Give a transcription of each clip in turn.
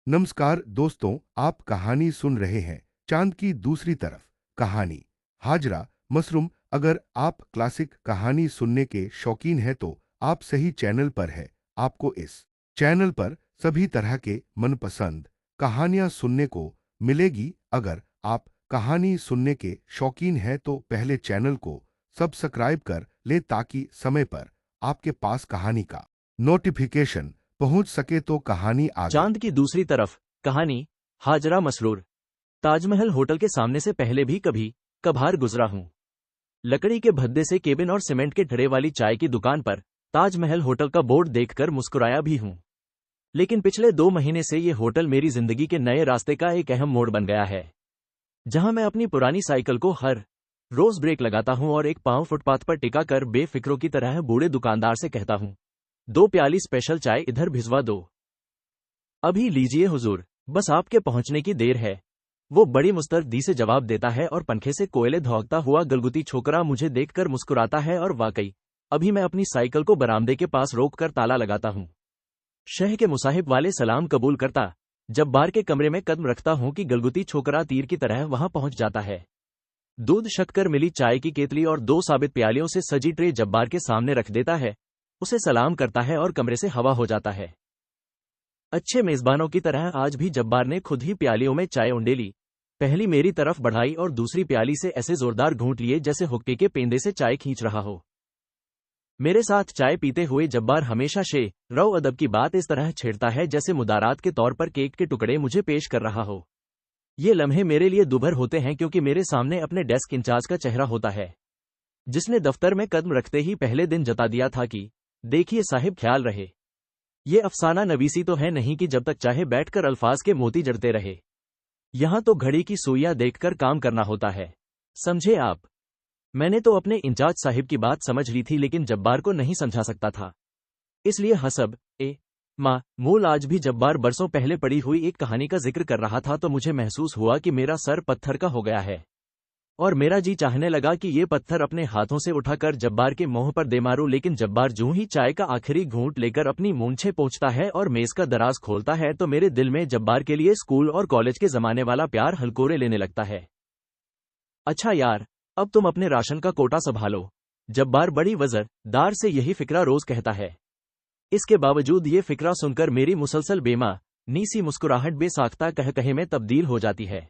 नमस्कार दोस्तों, आप कहानी सुन रहे हैं चांद की दूसरी तरफ। कहानी हाजरा मशरूम। अगर आप क्लासिक कहानी सुनने के शौकीन हैं तो आप सही चैनल पर हैं। आपको इस चैनल पर सभी तरह के मनपसंद कहानियां सुनने को मिलेगी। अगर आप कहानी सुनने के शौकीन हैं तो पहले चैनल को सब्सक्राइब कर ले ताकि समय पर आपके पास कहानी का नोटिफिकेशन पहुंच सके। तो कहानी आगे। चांद की दूसरी तरफ कहानी हाजरा मसरूर। ताजमहल होटल के सामने से पहले भी कभी कभार गुजरा हूं। लकड़ी के भद्दे से केबिन और सीमेंट के ढरे वाली चाय की दुकान पर ताजमहल होटल का बोर्ड देखकर मुस्कुराया भी हूं। लेकिन पिछले 2 महीने से ये होटल मेरी जिंदगी के नए रास्ते का एक अहम मोड़ बन गया है, जहां मैं अपनी पुरानी साइकिल को हर रोज ब्रेक लगाता हूं और एक पांव फुटपाथ पर टिका कर बेफिक्रों की तरह बूढ़े दुकानदार से कहता हूं, 2 प्याली स्पेशल चाय इधर भिजवा दो। अभी लीजिए हुजूर, बस आपके पहुंचने की देर है। वो बड़ी मुस्तैदी से जवाब देता है और पंखे से कोयले धोंकता हुआ गलगुती छोकरा मुझे देखकर मुस्कुराता है और वाकई अभी मैं अपनी साइकिल को बरामदे के पास रोककर ताला लगाता हूं। शह के मुसाहिब वाले सलाम कबूल करता जब्बार के कमरे में कदम रखता हूं कि गलगुती छोकरा तीर की तरह वहां पहुंच जाता है। दूध शक्कर मिली चाय की केतली और 2 साबित प्यालियों से सजी ट्रे जब्बार के सामने रख देता है, उसे सलाम करता है और कमरे से हवा हो जाता है। अच्छे मेजबानों की तरह आज भी जब्बार ने खुद ही प्यालियों में चाय उंडेली, पहली मेरी तरफ बढ़ाई और दूसरी प्याली से ऐसे जोरदार घूंट लिए जैसे हुक्के के पेंदे से चाय खींच रहा हो। मेरे साथ चाय पीते हुए जब्बार हमेशा रौ अदब की बात इस तरह छेड़ता है जैसे मुदारात के तौर पर केक के टुकड़े मुझे पेश कर रहा हो। ये लम्हे मेरे लिए दुभर होते हैं क्योंकि मेरे सामने अपने डेस्क इंचार्ज का चेहरा होता है, जिसने दफ्तर में कदम रखते ही पहले दिन जता दिया था कि देखिए साहिब, ख्याल रहे। ये अफसाना नवीसी तो है नहीं कि जब तक चाहे बैठकर अल्फाज के मोती जड़ते रहे। यहां तो घड़ी की सुइयां देखकर काम करना होता है, समझे आप। मैंने तो अपने इंचार्ज साहिब की बात समझ ली थी, लेकिन जब्बार को नहीं समझा सकता था। इसलिए हसब मूल आज भी जब्बार बरसों पहले पड़ी हुई एक कहानी का जिक्र कर रहा था तो मुझे महसूस हुआ कि मेरा सर पत्थर का हो गया है और मेरा जी चाहने लगा कि ये पत्थर अपने हाथों से उठाकर जब्बार के मुंह पर दे मारूं। लेकिन जब्बार जूं ही चाय का आखिरी घूंट लेकर अपनी मूंछें पोंछता है और मेज का दराज खोलता है तो मेरे दिल में जब्बार के लिए स्कूल और कॉलेज के जमाने वाला प्यार हलकोरे लेने लगता है। अच्छा यार, अब तुम अपने राशन का कोटा संभालो, जब्बार बड़ी वजरदार से यही फिक्रा रोज कहता है। इसके बावजूद ये फिक्रा सुनकर मेरी मुसलसल बेमानी सी मुस्कुराहट बेसाख्ता कहकहे में तब्दील हो जाती है।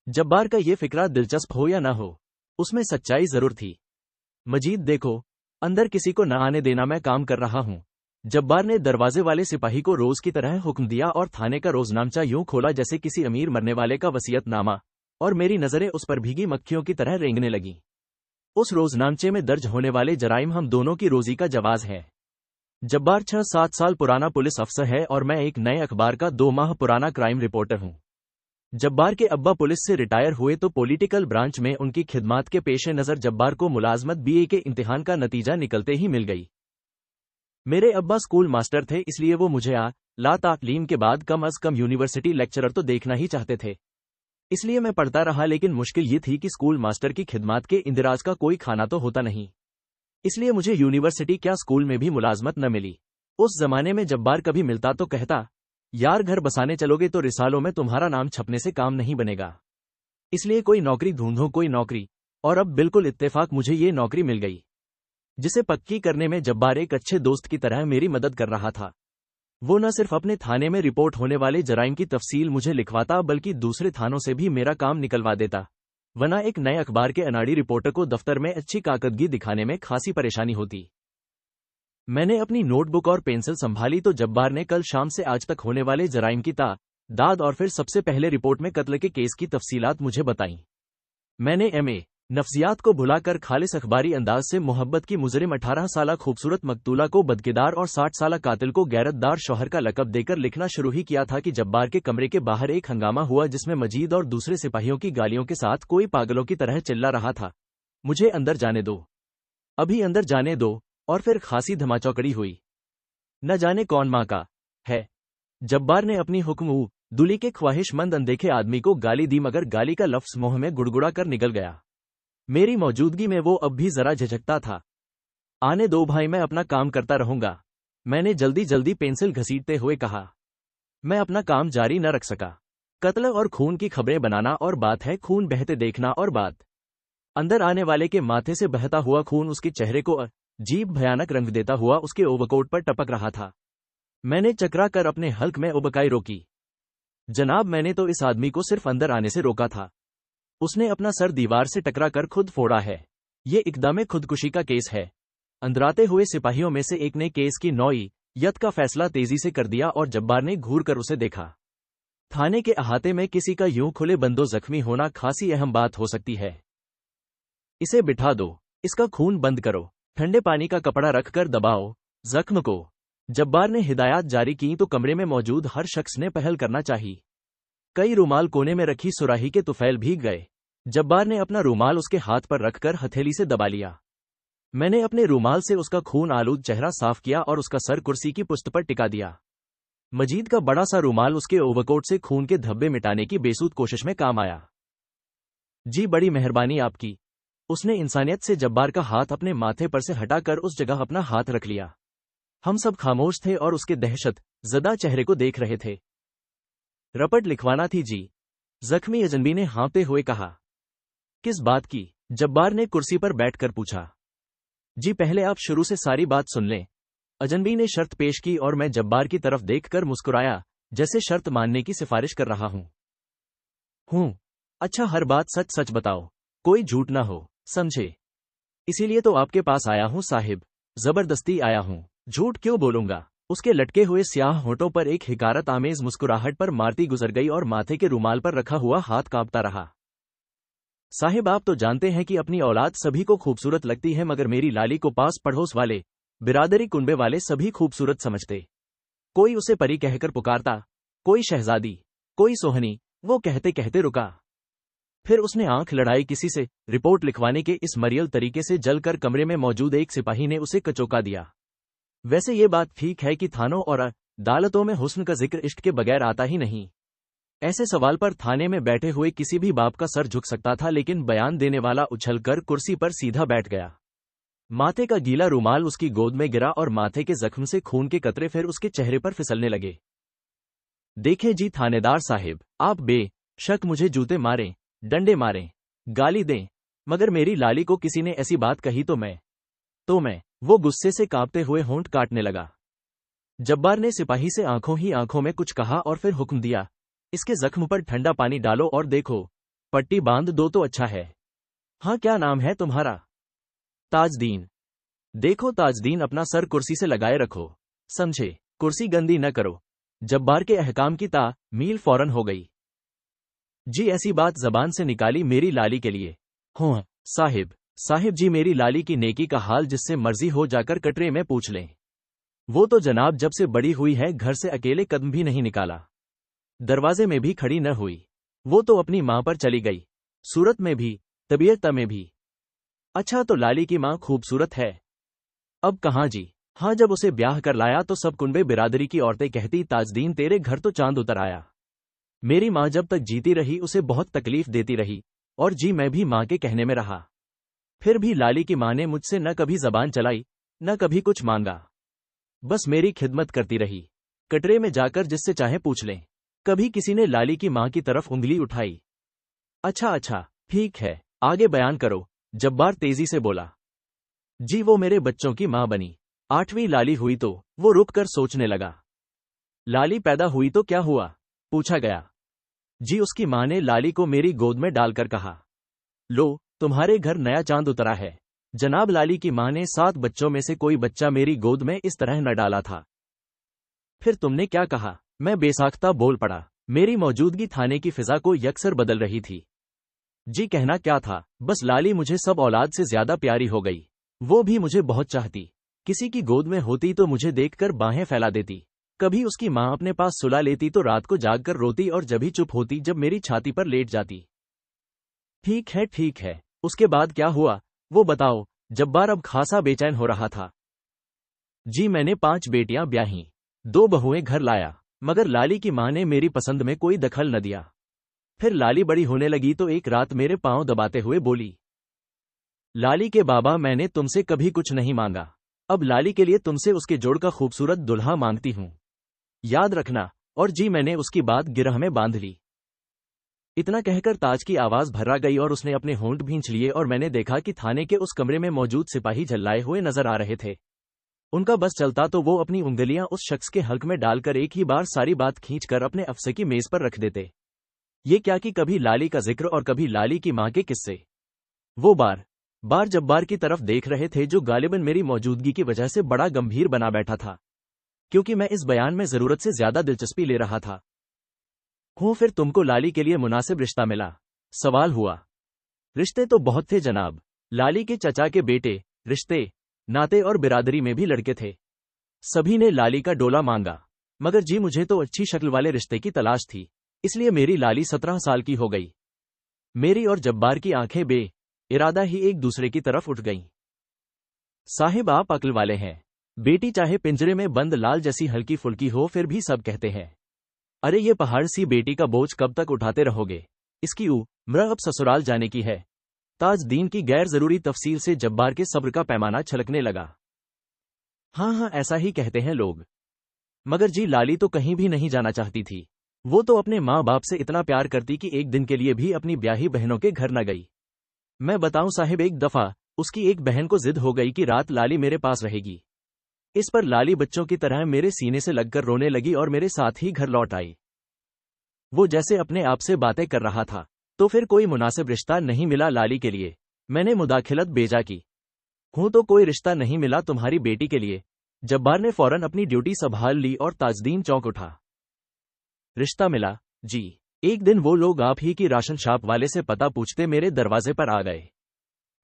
जब्बार का ये फिक्रा दिलचस्प हो या ना हो, उसमें सच्चाई जरूर थी। मजीद देखो, अंदर किसी को न आने देना, मैं काम कर रहा हूं। जब्बार ने दरवाजे वाले सिपाही को रोज की तरह हुक्म दिया और थाने का रोजनामचा यूं खोला जैसे किसी अमीर मरने वाले का वसीयतनामा, और मेरी नजरें उस पर भीगी मक्खियों की तरह रेंगने लगीं। उस रोजनामचे में दर्ज होने वाले जराइम हम दोनों की रोजी का जवाज है। जब्बार 6-7 साल पुराना पुलिस अफसर है और मैं एक नए अखबार का 2 माह पुराना क्राइम रिपोर्टर हूं। जब्बार के अब्बा पुलिस से रिटायर हुए तो पॉलिटिकल ब्रांच में उनकी खिदमात के पेश नज़र जब्बार को मुलाजमत बीए के इम्तिहान का नतीजा निकलते ही मिल गई। मेरे अब्बा स्कूल मास्टर थे, इसलिए वो मुझे ला तालीम के बाद कम अज कम यूनिवर्सिटी लेक्चरर तो देखना ही चाहते थे। इसलिए मैं पढ़ता रहा, लेकिन मुश्किल ये थी कि स्कूल मास्टर की खिदमात के इंदिराज का कोई खाना तो होता नहीं, इसलिए मुझे यूनिवर्सिटी क्या स्कूल में भी मुलाजमत न मिली। उस जमाने में जब्बार कभी मिलता तो कहता, यार घर बसाने चलोगे तो रिसालों में तुम्हारा नाम छपने से काम नहीं बनेगा, इसलिए कोई नौकरी ढूंढो, कोई नौकरी। और अब बिल्कुल इत्तेफाक मुझे ये नौकरी मिल गई, जिसे पक्की करने में जब्बार एक अच्छे दोस्त की तरह मेरी मदद कर रहा था। वो न सिर्फ अपने थाने में रिपोर्ट होने वाले जराइम की तफसील मुझे लिखवाता, बल्कि दूसरे थानों से भी मेरा काम निकलवा देता, वरना एक नए अखबार के अनाड़ी रिपोर्टर को दफ्तर में अच्छी काकदगी दिखाने में खासी परेशानी होती। मैंने अपनी नोटबुक और पेंसिल संभाली तो जब्बार ने कल शाम से आज तक होने वाले जराइम की दाद और फिर सबसे पहले रिपोर्ट में कत्ल के केस की तफसीलात मुझे बताईं। मैंने एमए नफ्सियात को भुलाकर खालिस अखबारी अंदाज से मोहब्बत की मुजरिम 18 साला खूबसूरत मकतूला को बदकिरदार और 60 साला कातिल को गैरतदार शौहर का लकब देकर लिखना शुरू ही किया था कि जब्बार के कमरे के बाहर एक हंगामा हुआ जिसमें मजीद और दूसरे सिपाहियों की गालियों के साथ कोई पागलों की तरह चिल्ला रहा था, मुझे अंदर जाने दो, अभी अंदर जाने दो। और फिर खासी धमाचौकड़ी हुई। न जाने कौन माँ का है। जब्बार ने अपनी हुक्म दुली के ख्वाहिशमंद अनदेखे आदमी को गाली दी, मगर गाली का लफ्ज मुंह में गुड़गुड़ा कर निकल गया। मेरी मौजूदगी में वो अब भी जरा झिझकता था। आने दो भाई, मैं अपना काम करता रहूंगा, मैंने जल्दी जल्दी पेंसिल घसीटते हुए कहा। मैं अपना काम जारी न रख सका। कत्ल और खून की खबरें बनाना और बात है, खून बहते देखना और बात। अंदर आने वाले के माथे से बहता हुआ खून उसके चेहरे को अजीब भयानक रंग देता हुआ उसके ओवरकोट पर टपक रहा था। मैंने चकरा कर अपने हल्क में उबकाई रोकी। जनाब, मैंने तो इस आदमी को सिर्फ अंदर आने से रोका था। उसने अपना सर दीवार से टकरा कर खुद फोड़ा है। ये एकदम खुदकुशी का केस है। अंदराते हुए सिपाहियों में से एक ने केस की नौइयत का फैसला तेजी से कर दिया और जब्बार ने घूर कर उसे देखा। थाने के अहाते में किसी का यूं खुले बंदो जख्मी होना खासी अहम बात हो सकती है। इसे बिठा दो, इसका खून बंद करो, ठंडे पानी का कपड़ा रखकर दबाओ जख्म को। जब्बार ने हिदायत जारी की तो कमरे में मौजूद हर शख्स ने पहल करना चाहिए। कई रूमाल कोने में रखी सुराही के तुफैल भीग गए। जब्बार ने अपना रूमाल उसके हाथ पर रखकर हथेली से दबा लिया। मैंने अपने रूमाल से उसका खून आलूद चेहरा साफ किया और उसका सर कुर्सी की पुश्त पर टिका दिया। मजीद का बड़ा सा रूमाल उसके ओवरकोट से खून के धब्बे मिटाने की बेसुध कोशिश में काम आया। जी, बड़ी मेहरबानी आपकी। उसने इंसानियत से जब्बार का हाथ अपने माथे पर से हटाकर उस जगह अपना हाथ रख लिया। हम सब खामोश थे और उसके दहशत ज़दा चेहरे को देख रहे थे। रपट लिखवाना थी जी, जख्मी अजनबी ने हाँफते हुए कहा। किस बात की? जब्बार ने कुर्सी पर बैठकर पूछा। जी, पहले आप शुरू से सारी बात सुन लें। अजनबी ने शर्त पेश की और मैं जब्बार की तरफ देखकर मुस्कुराया, जैसे शर्त मानने की सिफारिश कर रहा हूं। अच्छा, हर बात सच सच बताओ, कोई झूठ ना हो, समझे? इसीलिए तो आपके पास आया हूं साहिब, जबरदस्ती आया हूं। झूठ क्यों बोलूंगा? उसके लटके हुए स्याह होठों पर एक हिकारत आमेज मुस्कुराहट पर मारती गुजर गई और माथे के रुमाल पर रखा हुआ हाथ कांपता रहा। साहिब, आप तो जानते हैं कि अपनी औलाद सभी को खूबसूरत लगती है, मगर मेरी लाली को पास पड़ोस वाले, बिरादरी कुनबे वाले सभी खूबसूरत समझते। कोई उसे परी कहकर पुकारता, कोई शहजादी, कोई सोहनी। वो कहते कहते रुका। फिर उसने आंख लड़ाई किसी से। रिपोर्ट लिखवाने के इस मरियल तरीके से जलकर कमरे में मौजूद एक सिपाही ने उसे कचोका दिया। वैसे ये बात ठीक है कि थानों और अदालतों में हुस्न का जिक्र इश्क के बगैर आता ही नहीं। ऐसे सवाल पर थाने में बैठे हुए किसी भी बाप का सर झुक सकता था, लेकिन बयान देने वाला उछलकर कुर्सी पर सीधा बैठ गया। माथे का गीला रूमाल उसकी गोद में गिरा और माथे के जख्म से खून के कतरे फिर उसके चेहरे पर फिसलने लगे। देखें जी थानेदार साहिब, आप बेशक मुझे जूते मारें, डंडे मारें, गाली दें, मगर मेरी लाली को किसी ने ऐसी बात कही तो मैं वो गुस्से से कांपते हुए होंठ काटने लगा। जब्बार ने सिपाही से आंखों ही आंखों में कुछ कहा और फिर हुक्म दिया, इसके जख्म पर ठंडा पानी डालो और देखो, पट्टी बांध दो तो अच्छा है। हाँ, क्या नाम है तुम्हारा? ताजदीन। देखो ताजदीन, अपना सर कुर्सी से लगाए रखो, समझे? कुर्सी गंदी न करो। जब्बार के अहकाम की तामील फौरन हो गई। जी, ऐसी बात जबान से निकाली मेरी लाली के लिए। हो साहिब जी, मेरी लाली की नेकी का हाल जिससे मर्जी हो जाकर कटरे में पूछ लें। वो तो जनाब जब से बड़ी हुई है घर से अकेले कदम भी नहीं निकाला, दरवाजे में भी खड़ी न हुई। वो तो अपनी मां पर चली गई, सूरत में भी, तबीयत में भी। अच्छा, तो लाली की मां खूबसूरत है? अब कहाँ जी। हाँ, जब उसे ब्याह कर लाया तो सब कुनबे बिरादरी की औरतें कहती, ताजदीन तेरे घर तो चांद उतर आया। मेरी मां जब तक जीती रही उसे बहुत तकलीफ देती रही, और जी मैं भी मां के कहने में रहा। फिर भी लाली की मां ने मुझसे न कभी जबान चलाई, न कभी कुछ मांगा, बस मेरी खिदमत करती रही। कटरे में जाकर जिससे चाहे पूछ लें, कभी किसी ने लाली की मां की तरफ उंगली उठाई? अच्छा, ठीक है, आगे बयान करो, जब्बार तेजी से बोला। जी, वो मेरे बच्चों की मां बनी। 8वीं लाली हुई तो वो रुक कर सोचने लगा। लाली पैदा हुई तो क्या हुआ? पूछा गया। जी, उसकी मां ने लाली को मेरी गोद में डालकर कहा, लो, तुम्हारे घर नया चांद उतरा है। जनाब, लाली की मां ने 7 बच्चों में से कोई बच्चा मेरी गोद में इस तरह न डाला था। फिर तुमने क्या कहा? मैं बेसाख्ता बोल पड़ा। मेरी मौजूदगी थाने की फिजा को यकसर बदल रही थी। जी, कहना क्या था, बस लाली मुझे सब औलाद से ज्यादा प्यारी हो गई। वो भी मुझे बहुत चाहती। किसी की गोद में होती तो मुझे देखकर बाहें फैला देती। कभी उसकी मां अपने पास सुला लेती तो रात को जागकर रोती और जब ही चुप होती जब मेरी छाती पर लेट जाती। ठीक है, उसके बाद क्या हुआ वो बताओ? जब्बार अब खासा बेचैन हो रहा था। जी, मैंने 5 बेटियां ब्याहीं, 2 बहुएं घर लाया, मगर लाली की मां ने मेरी पसंद में कोई दखल न दिया। फिर लाली बड़ी होने लगी तो एक रात मेरे पांव दबाते हुए बोली, लाली के बाबा, मैंने तुमसे कभी कुछ नहीं मांगा। अब लाली के लिए तुमसे उसके जोड़ का खूबसूरत दुल्हा मांगती हूं। याद रखना, और जी मैंने उसकी बात गिरह में बांध ली। इतना कहकर ताज की आवाज भर्रा गई और उसने अपने होंठ भींच लिए और मैंने देखा कि थाने के उस कमरे में मौजूद सिपाही झल्लाए हुए नजर आ रहे थे। उनका बस चलता तो वो अपनी उंगलियां उस शख्स के हल्क में डालकर एक ही बार सारी बात खींचकर अपने अफसर की मेज पर रख देते। ये क्या कि कभी लाली का जिक्र और कभी लाली की मां के किस्से। वो बार बार जब्बार की तरफ देख रहे थे, जो गालिबन मेरी मौजूदगी की वजह से बड़ा गंभीर बना बैठा था, क्योंकि मैं इस बयान में जरूरत से ज्यादा दिलचस्पी ले रहा था। फिर तुमको लाली के लिए मुनासिब रिश्ता मिला? सवाल हुआ। रिश्ते तो बहुत थे जनाब। लाली के चचा के बेटे, रिश्ते नाते और बिरादरी में भी लड़के थे। सभी ने लाली का डोला मांगा, मगर जी मुझे तो अच्छी शक्ल वाले रिश्ते की तलाश थी, इसलिए मेरी लाली 17 साल की हो गई। मेरी और जब्बार की आंखें बे इरादा ही एक दूसरे की तरफ उठ गईं। साहिब आप अक्ल वाले हैं। बेटी चाहे पिंजरे में बंद लाल जैसी हल्की फुल्की हो, फिर भी सब कहते हैं, अरे ये पहाड़ सी बेटी का बोझ कब तक उठाते रहोगे, इसकी उम्र अब ससुराल जाने की है। ताजदीन की गैर जरूरी तफसील से जब्बार के सब्र का पैमाना छलकने लगा। हाँ, ऐसा ही कहते हैं लोग, मगर जी लाली तो कहीं भी नहीं जाना चाहती थी। वो तो अपने माँ बाप से इतना प्यार करती कि एक दिन के लिए भी अपनी ब्याही बहनों के घर न गई। मैं बताऊं साहिब, एक दफा उसकी एक बहन को जिद हो गई कि रात लाली मेरे पास रहेगी। इस पर लाली बच्चों की तरह मेरे सीने से लगकर रोने लगी और मेरे साथ ही घर लौट आई। वो जैसे अपने आप से बातें कर रहा था। तो फिर कोई मुनासिब रिश्ता नहीं मिला लाली के लिए? मैंने मुदाखिलत बेजा की। तो कोई रिश्ता नहीं मिला तुम्हारी बेटी के लिए? जब्बार ने फौरन अपनी ड्यूटी संभाल ली और ताजदीन चौंक उठा। रिश्ता मिला जी। एक दिन वो लोग आप ही की राशन शॉप वाले से पता पूछते मेरे दरवाजे पर आ गए।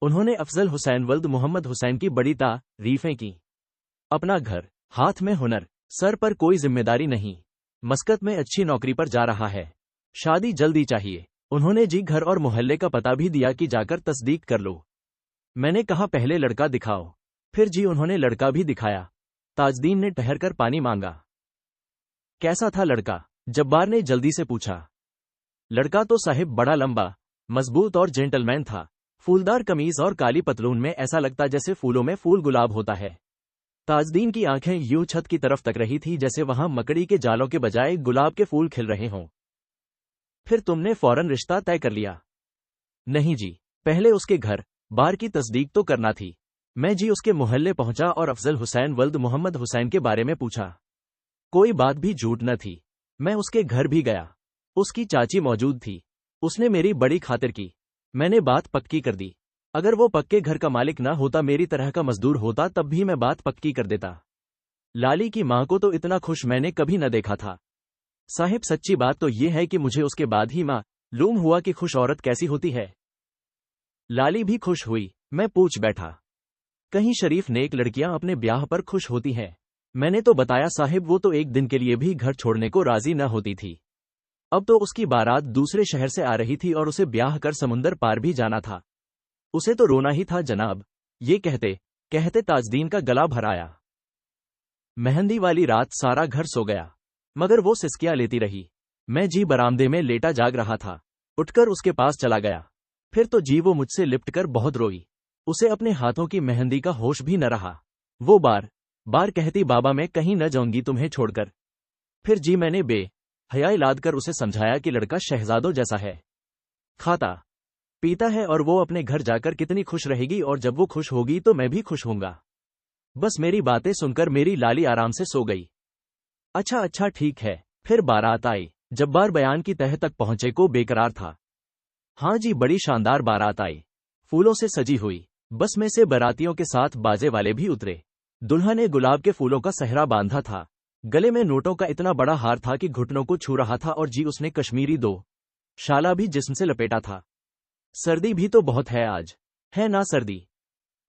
उन्होंने अफजल हुसैन वल्द मोहम्मद हुसैन की बड़ी तारीफें की। अपना घर, हाथ में हुनर, सर पर कोई जिम्मेदारी नहीं, मस्कत में अच्छी नौकरी पर जा रहा है, शादी जल्दी चाहिए। उन्होंने जी घर और मोहल्ले का पता भी दिया कि जाकर तस्दीक कर लो। मैंने कहा पहले लड़का दिखाओ। फिर जी उन्होंने लड़का भी दिखाया। ताजदीन ने ठहरकर पानी मांगा। कैसा था लड़का? जब्बार ने जल्दी से पूछा। लड़का तो साहिब बड़ा लंबा, मजबूत और जेंटलमैन था। फूलदार कमीज और काली पतलून में ऐसा लगता जैसे फूलों में फूल गुलाब होता है। ताजदीन की आंखें यूं छत की तरफ तक रही थी जैसे वहां मकड़ी के जालों के बजाय गुलाब के फूल खिल रहे हों। फिर तुमने फौरन रिश्ता तय कर लिया? नहीं जी, पहले उसके घर बार की तस्दीक तो करना थी। मैं जी उसके मोहल्ले पहुंचा और अफजल हुसैन वल्द मोहम्मद हुसैन के बारे में पूछा। कोई बात भी झूठ न थी। मैं उसके घर भी गया। उसकी चाची मौजूद थी। उसने मेरी बड़ी खातिर की। मैंने बात पक्की कर दी। अगर वो पक्के घर का मालिक ना होता, मेरी तरह का मजदूर होता, तब भी मैं बात पक्की कर देता। लाली की मां को तो इतना खुश मैंने कभी न देखा था। साहिब सच्ची बात तो ये है कि मुझे उसके बाद ही मालूम हुआ कि खुश औरत कैसी होती है। लाली भी खुश हुई। मैं पूछ बैठा, कहीं शरीफ नेक लड़कियां अपने ब्याह पर खुश होती हैं? मैंने तो बताया साहिब, वो तो एक दिन के लिए भी घर छोड़ने को राजी न होती थी। अब तो उसकी बारात दूसरे शहर से आ रही थी और उसे ब्याह कर समुंदर पार भी जाना था। उसे तो रोना ही था जनाब। ये कहते कहते ताजदीन का गला भर आया। मेहंदी वाली रात सारा घर सो गया, मगर वो सिसकियां लेती रही। मैं जी बरामदे में लेटा जाग रहा था। उठकर उसके पास चला गया। फिर तो जी वो मुझसे लिपटकर बहुत रोई। उसे अपने हाथों की मेहंदी का होश भी न रहा। वो बार बार कहती, बाबा मैं कहीं न जाऊंगी तुम्हें छोड़कर। फिर जी मैंने बेहयाई लाद कर उसे समझाया कि लड़का शहजादों जैसा है, खाता पीता है और वो अपने घर जाकर कितनी खुश रहेगी, और जब वो खुश होगी तो मैं भी खुश होऊंगा। बस मेरी बातें सुनकर मेरी लाली आराम से सो गई। अच्छा ठीक है। फिर बारात आई। जब्बार बयान की तह तक पहुंचे को बेकरार था। हाँ जी, बड़ी शानदार बारात आई, फूलों से सजी हुई। बस में से बारातियों के साथ बाजे वाले भी उतरे। दुल्हा ने गुलाब के फूलों का सहरा बांधा था। गले में नोटों का इतना बड़ा हार था कि घुटनों को छू रहा था, और जी उसने कश्मीरी दो शाला भी जिस्म से लपेटा था। सर्दी भी तो बहुत है आज, है ना सर्दी?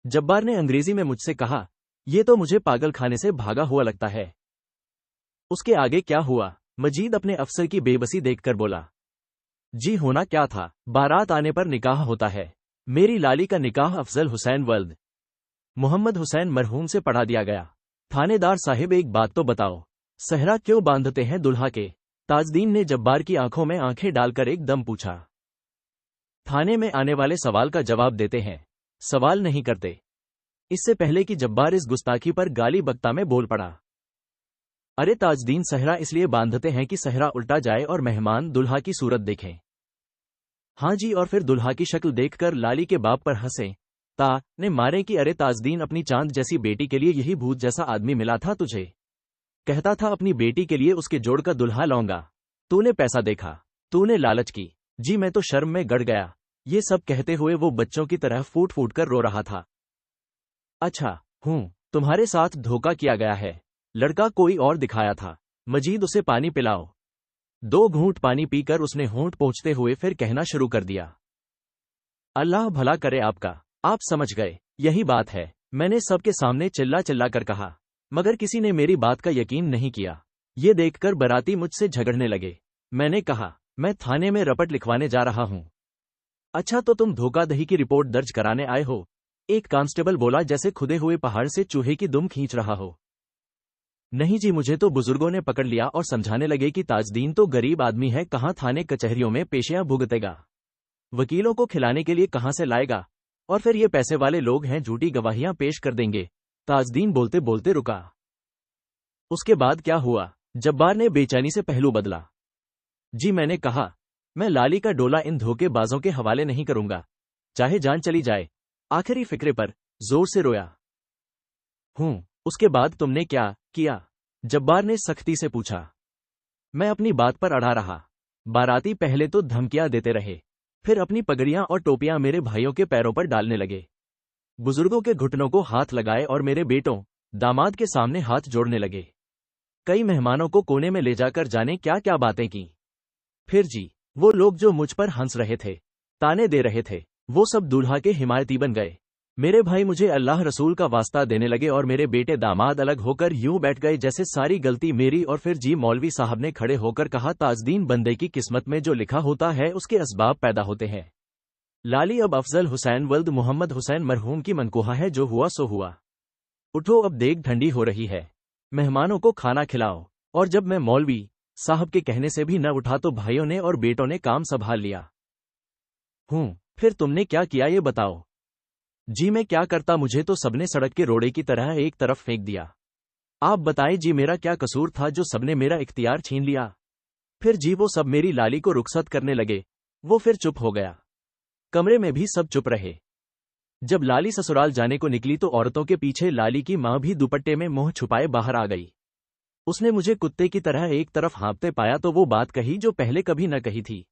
जब्बार ने अंग्रेजी में मुझसे कहा। ये तो मुझे पागल खाने से भागा हुआ लगता है। उसके आगे क्या हुआ? मजीद अपने अफसर की बेबसी देखकर बोला। जी होना क्या था, बारात आने पर निकाह होता है। मेरी लाली का निकाह अफजल हुसैन वल्द मोहम्मद हुसैन मरहूम से पढ़ा दिया गया। थानेदार साहिब एक बात तो बताओ, सहरा क्यों बांधते हैं दुल्हा के? ताजदीन ने जब्बार की आंखों में आंखें डालकर एकदम पूछा। थाने में आने वाले सवाल का जवाब देते हैं, सवाल नहीं करते। इससे पहले कि जब्बार इस गुस्ताखी पर गाली बकता में बोल पड़ा। अरे ताजदीन, सहरा इसलिए बांधते हैं कि सहरा उल्टा जाए और मेहमान दुल्हा की सूरत देखें। हाँ जी, और फिर दुल्हा की शक्ल देखकर लाली के बाप पर हंसे ता ने मारे कि अरे ताजदीन, अपनी चांद जैसी बेटी के लिए यही भूत जैसा आदमी मिला था तुझे। कहता था अपनी बेटी के लिए उसके जोड़ का दुल्हा लाऊंगा। तूने पैसा देखा, तूने लालच की। जी मैं तो शर्म में गड़ गया। ये सब कहते हुए वो बच्चों की तरह फूट फूट कर रो रहा था। अच्छा, तुम्हारे साथ धोखा किया गया है। लड़का कोई और दिखाया था। मजीद उसे पानी पिलाओ। 2 घूंट पानी पीकर उसने होंठ पोंछते हुए फिर कहना शुरू कर दिया। अल्लाह भला करे आपका। आप समझ गए, यही बात है। मैंने सबके सामने चिल्ला चिल्ला कर कहा, मगर किसी ने मेरी बात का यकीन नहीं किया। ये देखकर बाराती मुझसे झगड़ने लगे। मैंने कहा, मैं थाने में रपट लिखवाने जा रहा हूं। अच्छा, तो तुम धोखाधड़ी की रिपोर्ट दर्ज कराने आए हो? एक कांस्टेबल बोला जैसे खुदे हुए पहाड़ से चूहे की दुम खींच रहा हो। नहीं जी, मुझे तो बुजुर्गों ने पकड़ लिया और समझाने लगे कि ताजदीन तो गरीब आदमी है, कहां थाने कचहरियों में पेशियां भुगतेगा, वकीलों को खिलाने के लिए कहां से लाएगा, और फिर ये पैसे वाले लोग हैं, झूठी गवाहियां पेश कर देंगे। ताजदीन बोलते बोलते रुका। उसके बाद क्या हुआ? जब्बार ने बेचैनी से पहलू बदला। जी मैंने कहा, मैं लाली का डोला इन धोखेबाजों के हवाले नहीं करूंगा, चाहे जान चली जाए। आखिरी फिक्रे पर जोर से रोया। उसके बाद तुमने क्या किया? जब्बार ने सख्ती से पूछा। मैं अपनी बात पर अड़ा रहा। बाराती पहले तो धमकियां देते रहे, फिर अपनी पगड़ियां और टोपियां मेरे भाइयों के पैरों पर डालने लगे। बुजुर्गों के घुटनों को हाथ लगाए और मेरे बेटों, दामाद के सामने हाथ जोड़ने लगे। कई मेहमानों को कोने में ले जाकर जाने क्या क्या बातें की। फिर जी, वो लोग जो मुझ पर हंस रहे थे, ताने दे रहे थे, वो सब दूल्हा के हिमायती बन गए। मेरे भाई मुझे अल्लाह रसूल का वास्ता देने लगे और मेरे बेटे दामाद अलग होकर यूं बैठ गए जैसे सारी गलती मेरी। और फिर जी मौलवी साहब ने खड़े होकर कहा, ताजदीन, बंदे की किस्मत में जो लिखा होता है उसके असबाब पैदा होते हैं। लाली अब अफजल हुसैन वल्द मोहम्मद हुसैन मरहूम की मनकूहा है, जो हुआ सो हुआ। उठो, अब देग ठंडी हो रही है, मेहमानों को खाना खिलाओ। और जब मैं मौलवी साहब के कहने से भी न उठा तो भाइयों ने और बेटों ने काम संभाल लिया। फिर तुमने क्या किया ये बताओ? जी मैं क्या करता, मुझे तो सबने सड़क के रोड़े की तरह एक तरफ फेंक दिया। आप बताएं जी, मेरा क्या कसूर था जो सबने मेरा इख्तियार छीन लिया? फिर जी वो सब मेरी लाली को रुखसत करने लगे। वो फिर चुप हो गया। कमरे में भी सब चुप रहे। जब लाली ससुराल जाने को निकली तो औरतों के पीछे लाली की मां भी दुपट्टे में मुंह छुपाए बाहर आ गई। उसने मुझे कुत्ते की तरह एक तरफ हाँपते पाया तो वो बात कही जो पहले कभी न कही थी।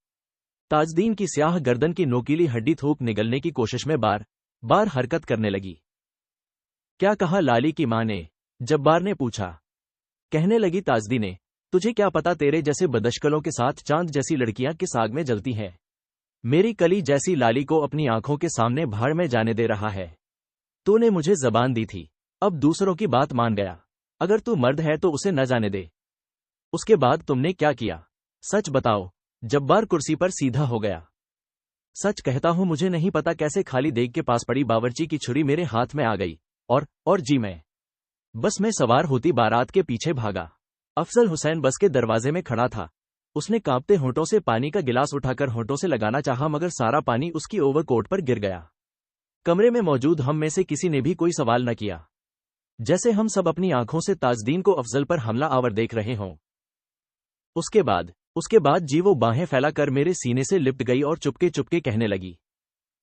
ताजदीन की स्याह गर्दन की नोकीली हड्डी थूक निगलने की कोशिश में बार बार हरकत करने लगी। क्या कहा लाली की मां ने? जब्बार ने पूछा। कहने लगी, ताजदीने, तुझे क्या पता, तेरे जैसे बदशकलों के साथ चांद जैसी लड़कियां किस आग में जलती हैं। मेरी कली जैसी लाली को अपनी आंखों के सामने भाड़ में जाने दे रहा है। तूने मुझे जबान दी थी, अब दूसरों की बात मान गया। अगर तू मर्द है तो उसे न जाने दे। उसके बाद तुमने क्या किया? सच बताओ। जब्बार कुर्सी पर सीधा हो गया। सच कहता हूं, मुझे नहीं पता कैसे खाली देग के पास पड़ी बावर्ची की छुरी मेरे हाथ में आ गई और जी मैं सवार होती बारात के पीछे भागा। अफजल हुसैन बस के दरवाजे में खड़ा था। उसने कांपते होंठों से पानी का गिलास उठाकर होंठों से लगाना चाहा, मगर सारा पानी उसकी ओवरकोट पर गिर गया। कमरे में मौजूद हम में से किसी ने भी कोई सवाल न किया, जैसे हम सब अपनी आंखों से ताजदीन को अफजल पर हमला आवर देख रहे हों। उसके बाद जी वो बाहें फैलाकर मेरे सीने से लिपट गई और चुपके चुपके कहने लगी,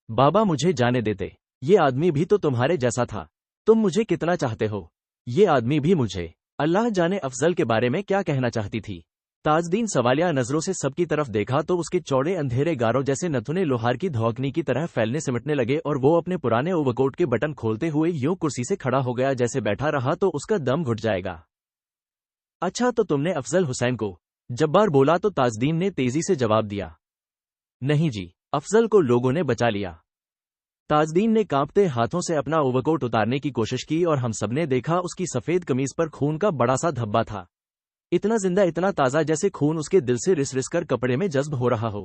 बाबा मुझे जाने देते। ये आदमी भी तो तुम्हारे जैसा था। तुम मुझे कितना चाहते हो। ये आदमी भी मुझे। अल्लाह जाने अफजल के बारे में क्या कहना चाहती थी। ताजदीन सवालिया नजरों से सबकी तरफ देखा तो उसके चौड़े अंधेरे गारों जैसे नथुने लोहार की धौकनी की तरह फैलने सिमटने लगे और वो अपने पुराने ओवरकोट के बटन खोलते हुए यूं कुर्सी से खड़ा हो गया जैसे बैठा रहा तो उसका दम घुट जाएगा। अच्छा, तो तुमने अफजल हुसैन को? जब्बार बोला तो ताजदीन ने तेजी से जवाब दिया, नहीं जी, अफजल को लोगों ने बचा लिया। ताजदीन ने कांपते हाथों से अपना ओवरकोट उतारने की कोशिश की और हम सबने देखा उसकी सफेद कमीज पर खून का बड़ा सा धब्बा था। इतना जिंदा, इतना ताजा, जैसे खून उसके दिल से रिस रिस कर कपड़े में जज्ब हो रहा हो।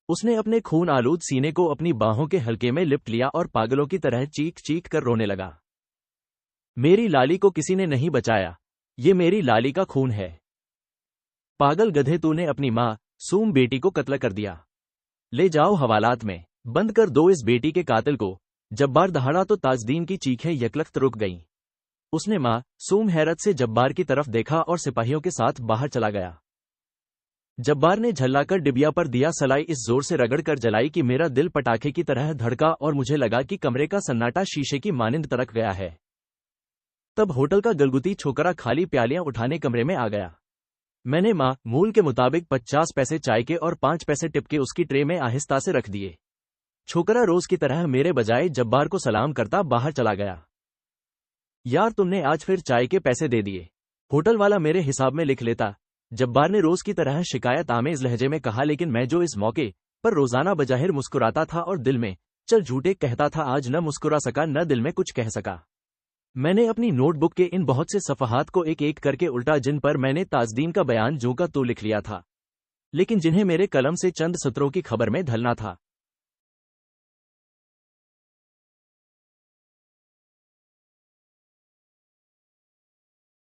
उसने अपने खून आलूद सीने को अपनी बाहों के हल्के में लिपट लिया और पागलों की तरह चीख चीख कर रोने लगा। मेरी लाली को किसी ने नहीं बचाया। ये मेरी लाली का खून है। पागल गधे, तूने अपनी मासूम बेटी को कत्ल कर दिया। ले जाओ हवालात में, बंद कर दो इस बेटी के कातिल को। जब्बार दहाड़ा तो ताजदीन की चीखें यकलख्त रुक गईं। उसने मासूम हैरत से जब्बार की तरफ देखा और सिपाहियों के साथ बाहर चला गया। जब्बार ने झल्लाकर डिबिया पर दिया सलाई इस जोर से रगड़ कर जलाई कि मेरा दिल पटाखे की तरह धड़का और मुझे लगा कि कमरे का सन्नाटा शीशे की मानिंद तरक गया है। तब होटल का गलगुती छोकरा खाली प्यालियां उठाने कमरे में आ गया। मैंने मूल के मुताबिक 50 पैसे चाय के और 5 पैसे टिप के उसकी ट्रे में आहिस्ता से रख दिए। छोकरा रोज की तरह मेरे बजाय जब्बार को सलाम करता बाहर चला गया। यार, तुमने आज फिर चाय के पैसे दे दिए, होटल वाला मेरे हिसाब में लिख लेता, जब्बार ने रोज की तरह शिकायत आमेज लहजे में कहा। लेकिन मैं जो इस मौके पर रोजाना बजाहिर मुस्कुराता था और दिल में चल झूठे कहता था, आज न मुस्कुरा सका न दिल में कुछ कह सका। मैंने अपनी नोटबुक के इन बहुत से सफ़हात को एक एक करके उल्टा, जिन पर मैंने ताजदीन का बयान जो का तो लिख लिया था, लेकिन जिन्हें मेरे कलम से चंद सत्रों की खबर में ढलना था।